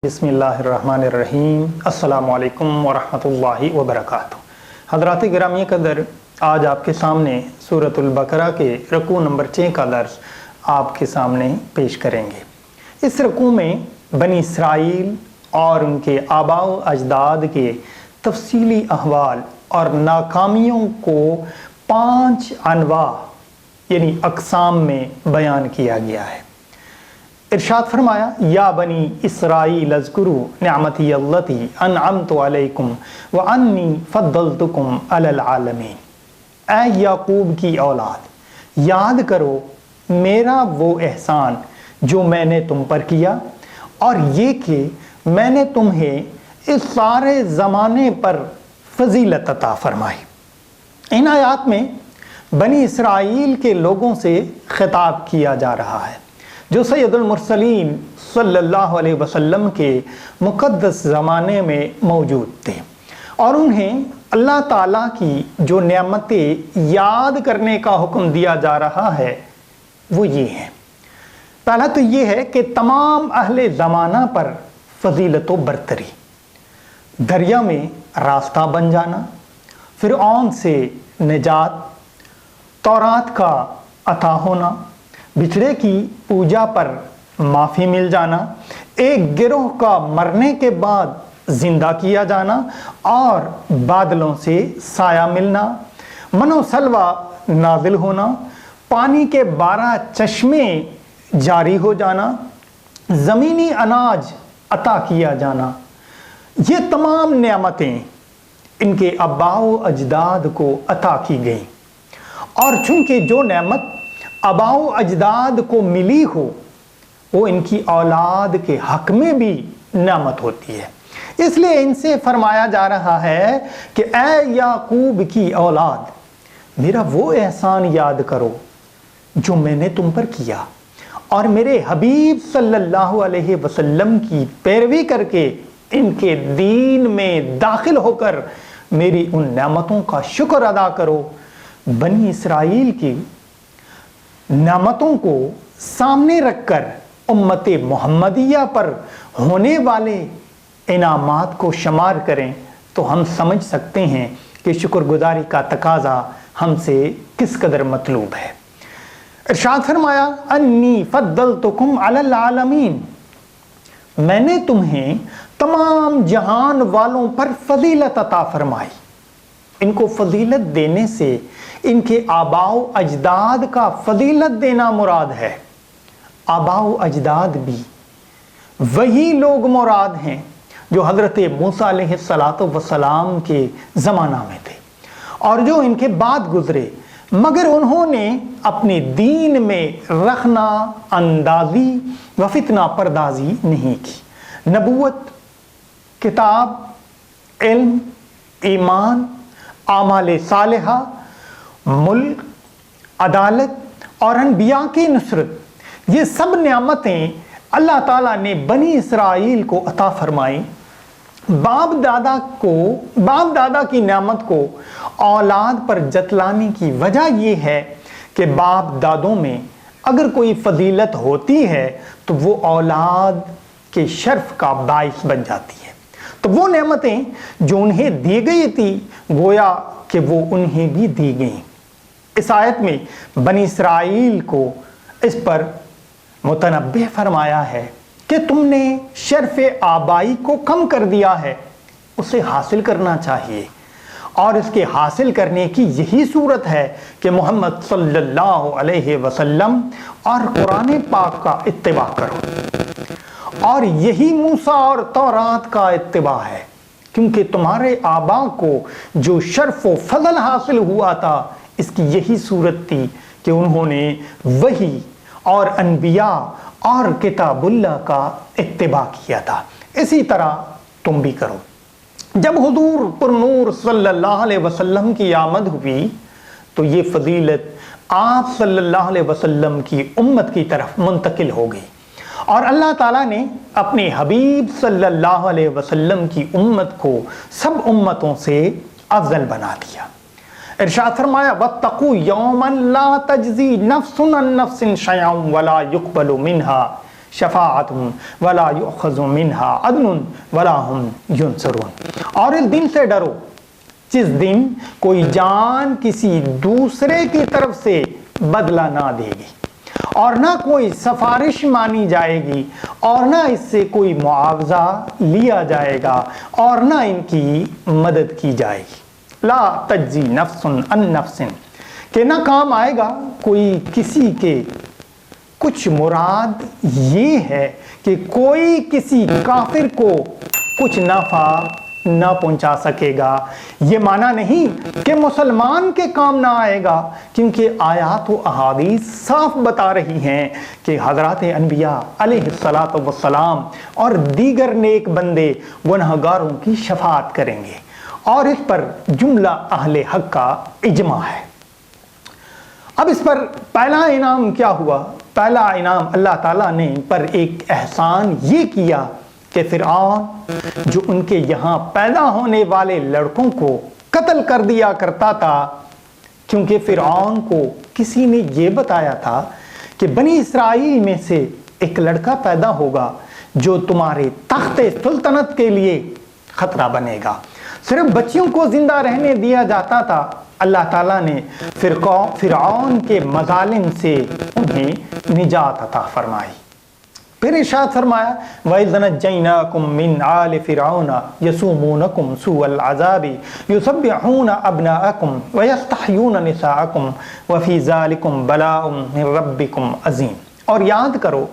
बिस्मिल्लाहिर्रहमानिर्रहीम। अस्सलामु अलैकुम वरहमतुल्लाहि वबरकातुहू। हज़रात गिरामी कदर, आज आपके सामने सूरतुल बकरा के रकू नंबर 6 का दर्स आपके सामने पेश करेंगे। इस रकू में बनी इसराइल और उनके आबाओ अजदाद के तफसीली अहवाल और नाकामियों को 5 अनवा यानी अक़साम में बयान किया गया है। इरशाद फरमाया, या बनी इसराइल अज़कुरू निअमती अल्लती अनअमतु अलैकुम व अन्नी फद्दलतुकुम अलल आलमीन। ऐ याकूब की औलाद, याद करो मेरा वो एहसान जो मैंने तुम पर किया और ये कि मैंने तुम्हें इस सारे ज़माने पर फजीलत अता फरमाई। इन आयात में बनी इसराइल के लोगों से खिताब किया जा रहा है जो सैयदुल मुरसलीन सल्लल्लाहु अलैहि वसल्लम के मुक़द्दस ज़माने में मौजूद थे और उन्हें अल्लाह ताला की जो नेमतें याद करने का हुक्म दिया जा रहा है वो ये है। पहला तो ये है कि तमाम अहले ज़माना पर फजीलत व बरतरी, दरिया में रास्ता बन जाना, फ़िरऔन से निजात, तौरात का अता होना, बिछड़े की पूजा पर माफ़ी मिल जाना, एक गिरोह का मरने के बाद जिंदा किया जाना और बादलों से साया मिलना, मनोसलवा नाजिल होना, पानी के 12 चश्मे जारी हो जाना, ज़मीनी अनाज अता किया जाना, ये तमाम नेमतें इनके अब्बाओ अजदाद को अता की गई। और चूँकि जो नेमत अबाओ अजदाद को मिली हो वो इनकी औलाद के हक में भी नेमत होती है, इसलिए इनसे फरमाया जा रहा है कि ऐ याकूब की औलाद, मेरा वो एहसान याद करो जो मैंने तुम पर किया और मेरे हबीब सल्लल्लाहु अलैहि वसल्लम की पैरवी करके इनके दीन में दाखिल होकर मेरी उन नेमतों का शुक्र अदा करो। बनी इसराइल की नेमतों को सामने रखकर उम्मत मोहम्मदिया पर होने वाले इनामात को शुमार करें तो हम समझ सकते हैं कि शुक्रगुजारी का तकाजा हमसे किस कदर मतलूब है। इरशाद फरमाया, अन्नी फद्दलतुकुम अलल आलमीन, मैंने तुम्हें तमाम जहान वालों पर फजीलत अता फरमाई। इनको फजीलत देने से इनके आबाओ अजदाद का फजीलत देना मुराद है। आबाओ अजदाद भी वही लोग मुराद हैं जो हज़रत मूसा अलैहिस्सलातु वस्सलाम के ज़माना में थे और जो इनके बाद गुज़रे, मगर उन्होंने अपने दीन में रखना अंदाज़ी व फितना परदाजी नहीं की। नबूवत, किताब, इल्म, ईमान, आमाल सालिहा, मुल्क, अदालत और अनबिया की नुसरत, ये सब नेमतें अल्लाह ताला ने बनी इसराइल को अता फरमाई। बाप दादा की नेमत को औलाद पर जतलाने की वजह ये है कि बाप दादों में अगर कोई फजीलत होती है तो वो औलाद के शर्फ का बाइस बन जाती है। तो वो नेमतें जो उन्हें दी गई थी गोया कि वो उन्हें भी दी गई। इस आयत में बनी इसराइल को इस पर मुतनब्बे फरमाया है कि तुमने शर्फ आबाई को कम कर दिया है, उसे हासिल करना चाहिए और इसके हासिल करने की यही सूरत है कि मोहम्मद सल्लल्लाहु अलैहि वसल्लम और कुरान पाक का इत्तिबा करो और यही मूसा और तौरात का इत्तिबा है, क्योंकि तुम्हारे आबा को जो शर्फ व फजल हासिल हुआ था इसकी यही सूरत थी कि उन्होंने वही और अनबिया और किताबुल्लाह का इत्तिबा किया था। इसी तरह तुम भी करो। जब हुजूर पुरनूर सल्लल्लाहु अलैहि वसल्लम की आमद हुई तो ये फजीलत आप सल्लल्लाहु अलैहि वसल्लम की उम्मत की तरफ मुंतकिल हो गई और अल्लाह ताला ने अपने हबीब सल्लल्लाहु अलैहि वसल्लम की उम्मत को सब उम्मतों से अफजल बना दिया। इरशाद फरमाया, वत्तकू यौमन ला तजज़ी नफ्सुन अन नफ्सिन शयअन वला युक़बलु मिनहा शफाअतुन वला युअख़ज़ु मिनहा अदलुन वला हुम युनसरून। और इस दिन से डरो जिस दिन कोई जान किसी दूसरे की तरफ से बदला ना देगी और ना कोई सिफारिश मानी जाएगी और ना इससे कोई मुआवजा लिया जाएगा और ना इनकी मदद की जाएगी। ला तज्जी नफ्सुन अन नफ्सिन, कि ना काम आएगा कोई किसी के। कुछ मुराद ये है कि कोई किसी काफिर को कुछ नफा ना पहुंचा सकेगा। ये माना नहीं कि मुसलमान के काम ना आएगा, क्योंकि आयात व अहादीस साफ बता रही हैं कि हज़रात अनबिया अलैहिस्सलातु वस्सलाम और दीगर नेक बंदे गुनहगारों की शफाअत करेंगे, और इस पर जुमला अहले हक का इजमा है। अब इस पर पहला इनाम क्या हुआ? पहला इनाम अल्लाह ताला ने इन पर एक एहसान ये किया कि फ़िरऔन जो उनके यहाँ पैदा होने वाले लड़कों को कत्ल कर दिया करता था, क्योंकि फ़िरऔन को किसी ने ये बताया था कि बनी इसराइल में से एक लड़का पैदा होगा जो तुम्हारे तख्ते सुल्तनत के लिए खतरा बनेगा। सिर्फ बच्चियों को जिंदा रहने दिया जाता था। अल्लाह ताला ने फ़िरऔन के मज़ालिम से उन्हें निजात अता फरमाई। फिर इरशाद फरमाया वइज़ नज्जयनाकुम मिन आलि फ़िरऔन यसुमूनकुम सूअल अज़ाबि युसब्बिहून अब्नाअकुम व यस्तहयून निसाअकुम व फ़ी ज़ालिकुम बलाउन मिन रब्बिकुम अज़ीम। और याद करो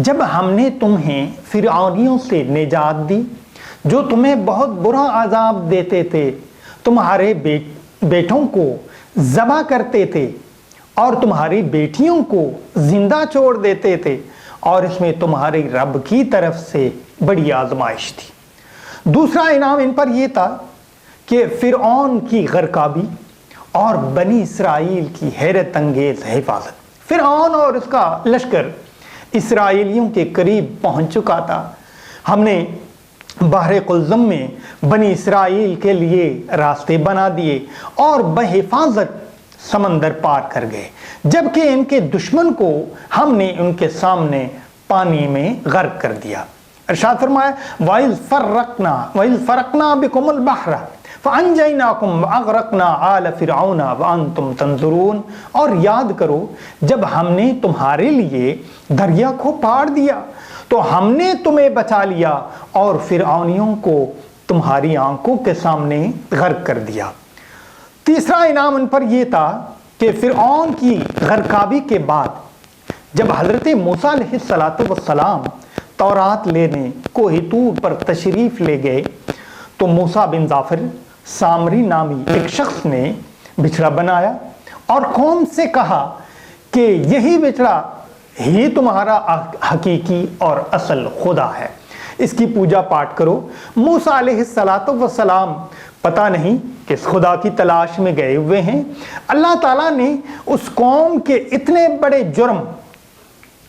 जब हमने तुम्हें फ़िरऔनियों से निजात दी जो तुम्हें बहुत बुरा अज़ाब देते थे, तुम्हारे बेटों को ज़बह करते थे और तुम्हारी बेटियों को जिंदा छोड़ देते थे, और इसमें तुम्हारे रब की तरफ से बड़ी आजमाइश थी। दूसरा इनाम इन पर यह था कि फ़िरऔन की गरकाबी और बनी इसराइल की हैरत अंगेज हिफाजत। फ़िरऔन और उसका लश्कर इसराइलियों के करीब पहुंच चुका था। हमने बहरे कुल्ज़म में बनी इसराइल के लिए रास्ते बना दिए और बहिफाजत समंदर पार कर गए, जबकि इनके दुश्मन को हमने उनके सामने पानी में गर्क कर दिया। इरशाद फरमाया वइज़ फ़रक़ना बिकुमुल बहर फ़अनजयनाकुम वअग़रक़ना आल फ़िरऔन वअंतुम तंज़ुरून। और याद करो जब हमने तुम्हारे लिए दरिया को पार दिया तो हमने तुम्हें बचा लिया और फ़िरऔनियों को तुम्हारी आंखों के सामने गर्क कर दिया। तीसरा इनाम उन पर यह था कि फ़िरऔन की गरकाबी के बाद जब हज़रत मूसा अलैहिस्सलातु वस्सलाम तौरात लेने कोहे तूर पर तशरीफ़ ले गए तो मूसा बिन जाफ़िर सामरी नामी एक शख्स ने बिछड़ा बनाया और कौम से कहा कि यही बिछड़ा ही तुम्हारा हकीकी और असल खुदा है, इसकी पूजा पाठ करो। मूसा अलैहिस्सलातु वस्सलाम पता नहीं किस खुदा की तलाश में गए हुए हैं। अल्लाह ताला ने उस कौम के इतने बड़े जुर्म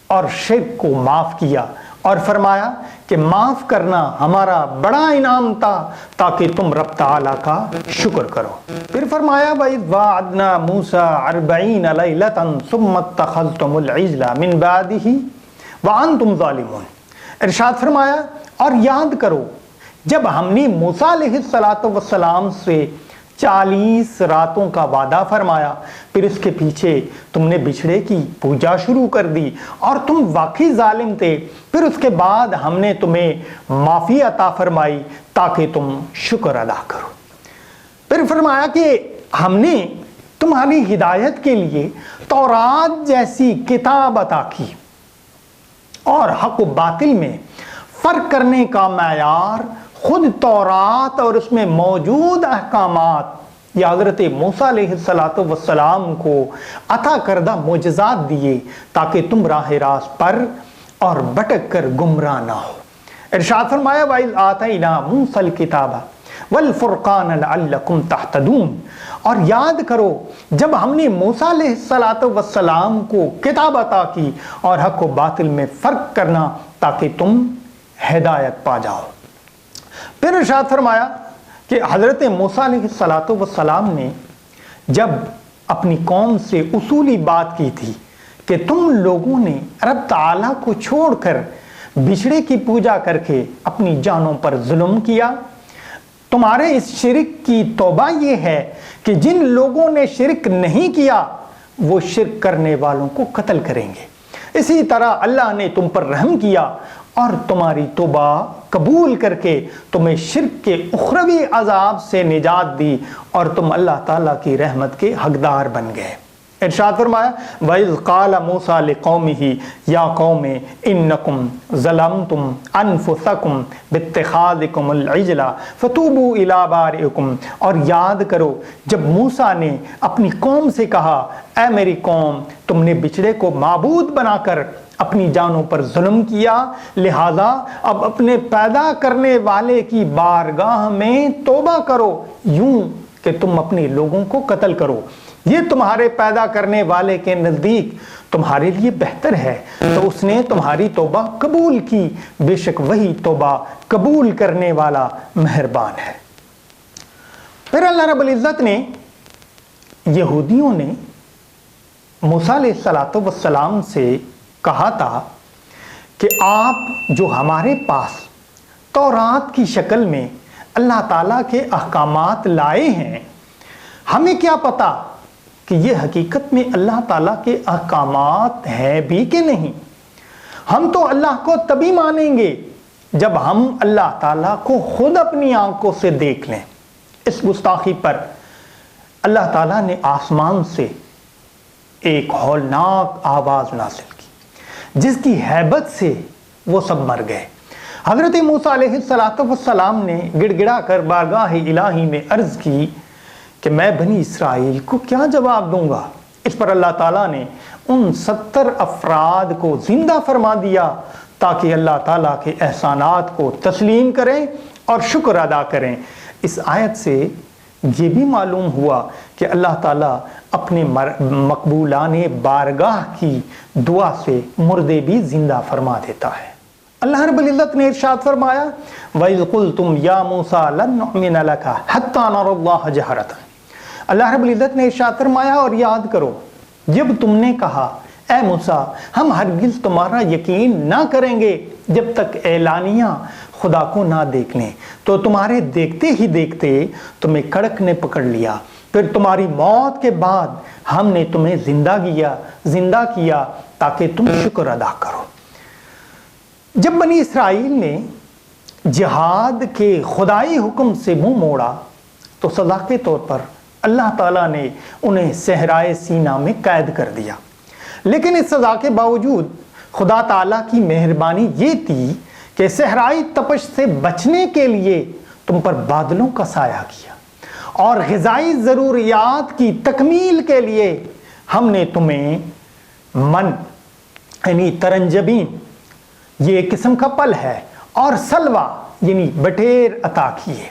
और शिर्क को माफ़ किया और फरमाया कि माफ़ करना हमारा बड़ा इनाम था ताकि तुम रब ताला का शुक्र करो। फिर फरमाया वइज़ वअदना मूसा 40 लैलतन सुम्मा इत्तख़ज़्तुमुल इज्ला मिन बादिही व अंतुम ज़ालिमून। इरशाद फरमाया और याद करो जब हमने मूसा अलैहिस्सलातु वस्सलाम से 40 रातों का वादा फरमाया, फिर इसके पीछे तुमने बिछड़े की पूजा शुरू कर दी और तुम वाकई जालिम थे। फिर उसके बाद हमने तुम्हें माफ़ी अता फरमाई ताकि तुम शुक्र अदा करो। फिर फरमाया कि हमने तुम्हारी हिदायत के लिए तौरात जैसी किताब अता की और हक व बातिल में फ़र्क करने का मयार खुद तौरात और उसमें मौजूद अहकामात या हज़रत मूसा अलैहिस्सलातु वस्सलाम को अता करदा मोजज़ात दिए ताकि तुम राह रास्त पर और भटक कर गुमराह ना हो। इरशाद फरमाया वइज़ आतैना मूसल किताबा वल फ़ुरक़ान लअल्लकुम तहतदून। और याद करो जब हमने मूसा अलैहिस्सलातु वस्सलाम को किताब अता की और हक व बातिल में फ़र्क करना ताकि तुम हिदायत पा जाओ। फिर इरशाद फरमाया कि हज़रत मूसा अलैहिस्सलातु वस्सलाम ने जब अपनी कौम से उसूली बात की थी کہ تم لوگوں نے رب تعالیٰ کو چھوڑ کر بچھڑے کی پوجا کر کے اپنی جانوں پر ظلم کیا۔ تمہارے اس شرک کی توبہ یہ ہے کہ جن لوگوں نے شرک نہیں کیا وہ شرک کرنے والوں کو قتل کریں گے۔ اسی طرح اللہ نے تم پر رحم کیا اور تمہاری توبہ قبول کر کے تمہیں شرک کے اخروی عذاب سے نجات دی اور تم اللہ تعالیٰ کی رحمت کے حقدار بن گئے۔ ارشاد فرمایا وَإِذْ قَالَ مُوسَىٰ لِقَوْمِهِ يَا قَوْمِ إِنَّكُمْ ظَلَمْتُمْ أَنفُسَكُمْ بِاتِّخَاذِكُمُ الْعِجْلَ فَتُوبُوا إِلَىٰ بَارِئِكُمْ۔ اور یاد کرو جب موسیٰ نے اپنی قوم سے کہا اے میری قوم تم نے بچڑے کو معبود بنا کر اپنی جانوں پر ظلم کیا، لہذا اب اپنے پیدا کرنے والے کی بارگاہ میں توبہ کرو یوں کہ تم اپنے لوگوں کو قتل کرو، یہ تمہارے پیدا کرنے والے کے نزدیک تمہارے لیے بہتر ہے، تو اس نے تمہاری توبہ قبول کی، بے شک وہی توبہ قبول کرنے والا مہربان ہے۔ پھر اللہ رب العزت نے یہودیوں نے موسیٰ علیہ السلام سے کہا تھا کہ آپ جو ہمارے پاس تورات کی شکل میں اللہ تعالیٰ کے احکامات لائے ہیں، ہمیں کیا پتا کہ یہ حقیقت میں اللہ تعالیٰ کے احکامات ہیں بھی کہ نہیں۔ ہم تو اللہ کو تبھی مانیں گے جب ہم اللہ تعالیٰ کو خود اپنی آنکھوں سے دیکھ لیں۔ اس گستاخی پر اللہ تعالیٰ نے آسمان سے ایک ہولناک آواز نازل کی جس کی ہیبت سے وہ سب مر گئے۔ حضرت موسیٰ علیہ السلام نے گڑ گڑا کر بارگاہ الہی میں عرض کی کہ میں بنی اسرائیل کو کیا جواب دوں گا۔ اس پر اللہ تعالیٰ نے ان 70 افراد کو زندہ فرما دیا تاکہ اللہ تعالیٰ کے احسانات کو تسلیم کریں اور شکر ادا کریں۔ اس آیت سے یہ بھی معلوم ہوا کہ اللہ تعالیٰ اپنے مقبولان بارگاہ کی دعا سے مردے بھی زندہ فرما دیتا ہے۔ اللہ رب العزت نے ارشاد فرمایا وَإِذْ قُلْتُمْ يَا مُوسَىٰ لَن نُؤْمِنَ لَكَ حَتَّىٰ نَرَى اللَّهَ جَهْرَةً۔ اللہ رب العزت نے ارشاد فرمایا اور یاد کرو جب تم نے کہا اے موسیٰ ہم ہرگز تمہارا یقین نہ کریں گے جب تک اعلانیہ خدا کو نہ دیکھ لیں، تو تمہارے دیکھتے ہی دیکھتے تمہیں کڑک نے پکڑ لیا، پھر تمہاری موت کے بعد ہم نے تمہیں زندہ کیا تاکہ تم شکر ادا کرو۔ جب بنی اسرائیل نے جہاد کے خدائی حکم سے منہ موڑا تو سزا کے طور پر اللہ تعالیٰ نے انہیں صحرائے سینا میں قید کر دیا، لیکن اس سزا کے باوجود خدا تعالیٰ کی مہربانی یہ تھی کہ صحرائی تپش سے بچنے کے لیے تم پر بادلوں کا سایہ کیا اور غذائی ضروریات کی تکمیل کے لیے ہم نے تمہیں من یعنی ترنجبین یہ ایک قسم کا پل ہے اور سلوہ یعنی بٹیر عطا کیے۔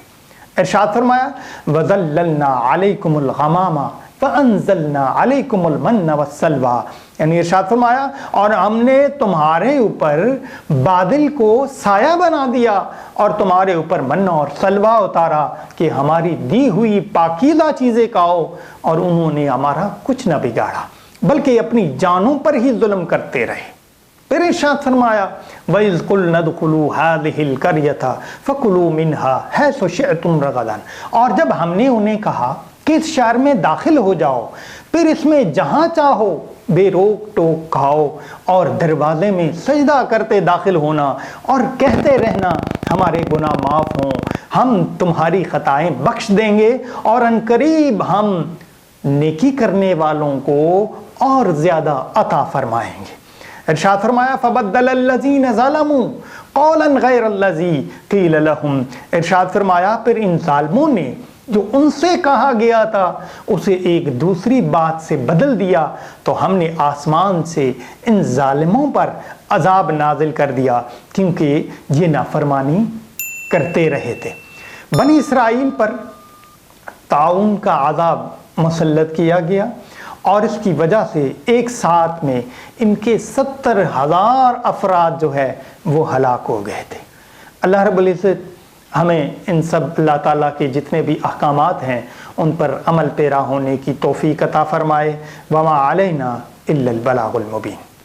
ارشاد فرمایا وَذَلَّلْنَا عَلَيْكُمُ الْغَمَامَ فَأَنزَلْنَا عَلَيْكُمُ الْمَنَّ وَالسَّلْوَىٰ، یعنی ارشاد فرمایا اور ہم نے تمہارے اوپر بادل کو سایہ بنا دیا اور تمہارے اوپر من اور سلوہ اتارا کہ ہماری دی ہوئی پاکیزہ چیزیں کھاؤ، اور انہوں نے ہمارا کچھ نہ بگاڑا بلکہ اپنی جانوں پر ہی ظلم کرتے رہے۔ پھر ارشاد فرمایا وَإِذْ قُلْنَا ادْخُلُوا هَٰذِهِ الْقَرْيَةَ فَكُلُوا مِنْهَا حَيْثُ شِئْتُمْ رَغَدًا، اور جب ہم نے انہیں کہا کہ اس شہر میں داخل ہو جاؤ پھر اس میں جہاں چاہو بے روک ٹوک کھاؤ اور دروازے میں سجدہ کرتے داخل ہونا اور کہتے رہنا ہمارے گناہ معاف ہوں، ہم تمہاری خطائیں بخش دیں گے اور عنقریب ہم نیکی کرنے والوں کو اور زیادہ عطا فرمائیں گے۔ ارشاد فرمایا فَبَدَّلَ الَّذِينَ ظَلَمُوا قَوْلًا غَيْرَ الَّذِي قِيلَ لَهُمْ، ارشاد فرمایا پھر ان ظالموں نے جو ان سے کہا گیا تھا اسے ایک دوسری بات سے بدل دیا تو ہم نے آسمان سے ان ظالموں پر عذاب نازل کر دیا کیونکہ یہ نافرمانی کرتے رہے تھے۔ بنی اسرائیل پر طاعون کا عذاب مسلط کیا گیا اور اس کی وجہ سے ایک ساتھ میں ان کے 70,000 افراد جو ہے وہ ہلاک ہو گئے تھے۔ اللہ رب العزت ہمیں ان سب اللہ تعالیٰ کے جتنے بھی احکامات ہیں ان پر عمل پیرا ہونے کی توفیق عطا فرمائے۔ وما علینا इल्लल बलागुल मुबीन।